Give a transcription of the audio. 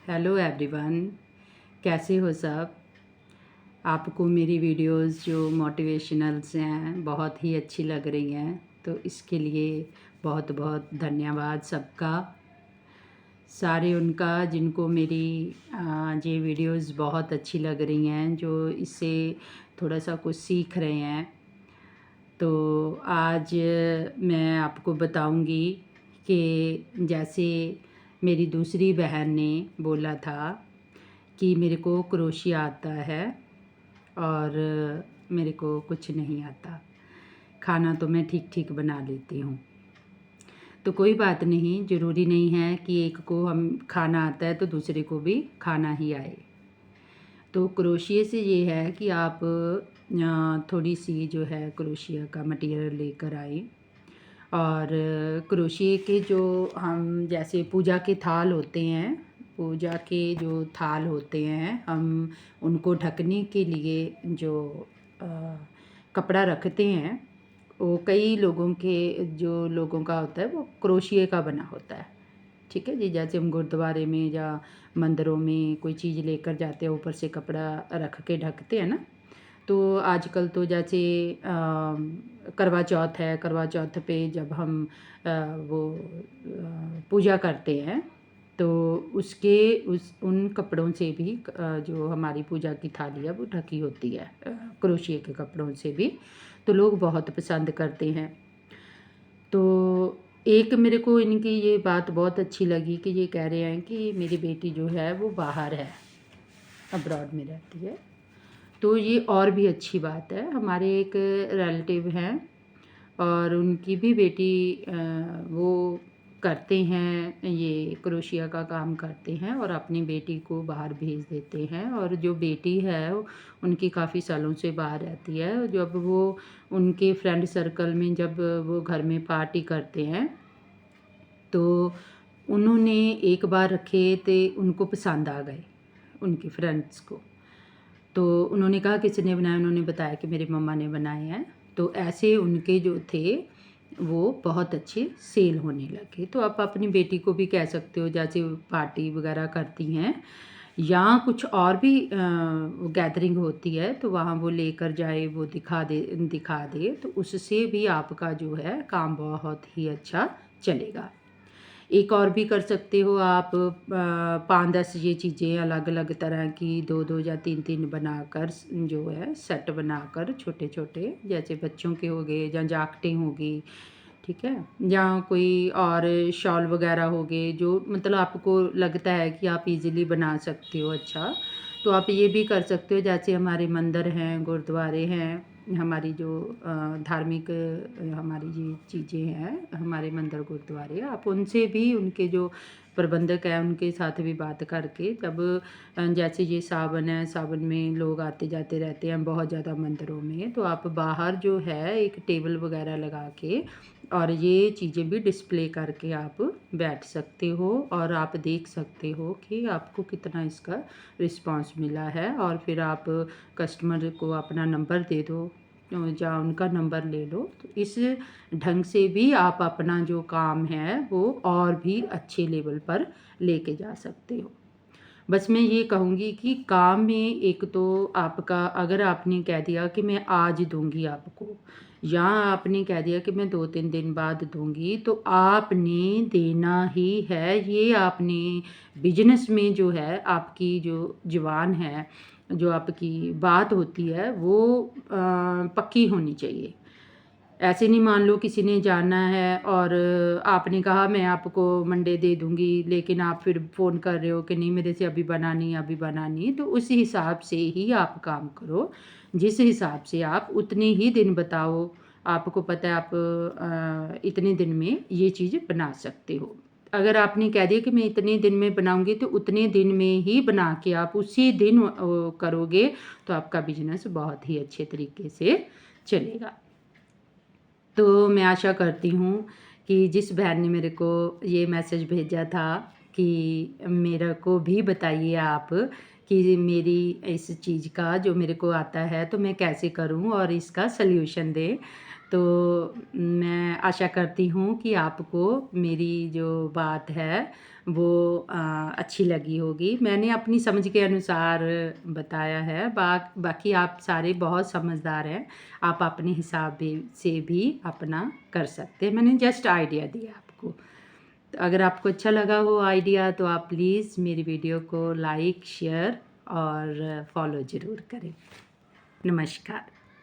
Hello everyone, कैसे हो सब। आपको मेरी वीडियोस जो मोटिवेशनल्स हैं बहुत ही अच्छी लग रही हैं, तो इसके लिए बहुत बहुत धन्यवाद सबका। सारे उनका जिनको मेरी ये वीडियोस बहुत अच्छी लग रही हैं, जो इससे थोड़ा सा कुछ सीख रहे हैं। तो आज मैं आपको बताऊंगी कि जैसे मेरी दूसरी बहन ने बोला था कि मेरे को क्रोशिया आता है और मेरे को कुछ नहीं आता। खाना तो मैं ठीक ठीक बना लेती हूँ। तो कोई बात नहीं, ज़रूरी नहीं है कि एक को हम खाना आता है तो दूसरे को भी खाना ही आए। तो क्रोशिया से ये है कि आप थोड़ी सी जो है क्रोशिया का मटेरियल लेकर आए और क्रोशिया के जो हम जैसे पूजा के थाल होते हैं, पूजा के जो थाल होते हैं, हम उनको ढकने के लिए जो अ, कपड़ा रखते हैं, वो कई लोगों के जो लोगों का होता है वो क्रोशिया का बना होता है। ठीक है जी, जैसे हम गुरुद्वारे में या मंदिरों में कोई चीज़ लेकर जाते हैं, ऊपर से कपड़ा रख के ढकते हैं ना। तो आजकल तो जैसे करवा चौथ है, करवा चौथ पे जब हम वो पूजा करते हैं तो उसके उन कपड़ों से भी जो हमारी पूजा की थाली है वो ढकी होती है क्रोशिया के कपड़ों से भी। तो लोग बहुत पसंद करते हैं। तो एक मेरे को इनकी ये बात बहुत अच्छी लगी कि ये कह रहे हैं कि मेरी बेटी जो है वो बाहर है, अब्रॉड में रहती है। तो ये और भी अच्छी बात है। हमारे एक रिलेटिव हैं और उनकी भी बेटी वो करते हैं, ये क्रोशिया का काम करते हैं और अपनी बेटी को बाहर भेज देते हैं। और जो बेटी है उनकी काफ़ी सालों से बाहर रहती है। जब वो उनके फ्रेंड सर्कल में जब वो घर में पार्टी करते हैं तो उन्होंने एक बार रखे थे, उनको पसंद आ गए उनके फ्रेंड्स को। तो उन्होंने कहा किसने बनाए, उन्होंने बताया कि मेरी मम्मा ने बनाए हैं। तो ऐसे उनके जो थे वो बहुत अच्छे सेल होने लगे। तो आप अपनी बेटी को भी कह सकते हो, जैसे पार्टी वगैरह करती हैं या कुछ और भी गैदरिंग होती है तो वहाँ वो लेकर जाए, वो दिखा दे तो उससे भी आपका जो है काम बहुत ही अच्छा चलेगा। एक और भी कर सकते हो आप, 5-10 ये चीज़ें अलग अलग तरह की 2-2 या 3-3 बनाकर जो है सेट बनाकर छोटे छोटे, जैसे बच्चों के हो गए या जाकेटें होगी, ठीक है, या कोई और शॉल वगैरह हो गए जो मतलब आपको लगता है कि आप इजीली बना सकते हो। अच्छा, तो आप ये भी कर सकते हो, जैसे हमारे मंदिर हैं, गुरुद्वारे हैं, हमारी जो धार्मिक हमारी ये चीज़ें हैं, हमारे मंदिर गुरुद्वारे, आप उनसे भी, उनके जो प्रबंधक हैं उनके साथ भी बात करके, जब जैसे ये सावन है, सावन में लोग आते जाते रहते हैं बहुत ज़्यादा मंदिरों में, तो आप बाहर जो है एक टेबल वगैरह लगा के और ये चीज़ें भी डिस्प्ले करके आप बैठ सकते हो और आप देख सकते हो कि आपको कितना इसका रिस्पांस मिला है। और फिर आप कस्टमर को अपना नंबर दे दो या उनका नंबर ले लो। तो इस ढंग से भी आप अपना जो काम है वो और भी अच्छे लेवल पर लेके जा सकते हो। बस मैं ये कहूँगी कि काम में एक तो आपका, अगर आपने कह दिया कि मैं आज दूँगी आपको, या आपने कह दिया कि मैं 2-3 दिन बाद दूँगी, तो आपने देना ही है। ये आपने बिज़नेस में जो है आपकी जो ज़ुबान है, जो आपकी बात होती है वो पक्की होनी चाहिए। ऐसे नहीं, मान लो किसी ने जाना है और आपने कहा मैं आपको मंडे दे दूँगी, लेकिन आप फिर फ़ोन कर रहे हो कि नहीं मेरे से अभी बना नहीं, अभी बना नहीं। तो उस हिसाब से ही आप काम करो, जिस हिसाब से आप उतने ही दिन बताओ। आपको पता है आप इतने दिन में ये चीज़ बना सकते हो। अगर आपने कह दिया कि मैं इतने दिन में बनाऊँगी, तो उतने दिन में ही बना के आप उसी दिन करोगे तो आपका बिज़नेस बहुत ही अच्छे तरीके से चलेगा। तो मैं आशा करती हूँ कि जिस बहन ने मेरे को ये मैसेज भेजा था कि मेरे को भी बताइए आप कि मेरी इस चीज़ का जो मेरे को आता है तो मैं कैसे करूँ और इसका सल्यूशन दें। तो मैं आशा करती हूँ कि आपको मेरी जो बात है वो अच्छी लगी होगी। मैंने अपनी समझ के अनुसार बताया है, बाकी आप सारे बहुत समझदार हैं, आप अपने हिसाब से भी अपना कर सकते हैं। मैंने जस्ट आइडिया दिया आपको। तो अगर आपको अच्छा लगा हो आइडिया तो आप प्लीज़ मेरी वीडियो को लाइक, शेयर और फॉलो ज़रूर करें। नमस्कार।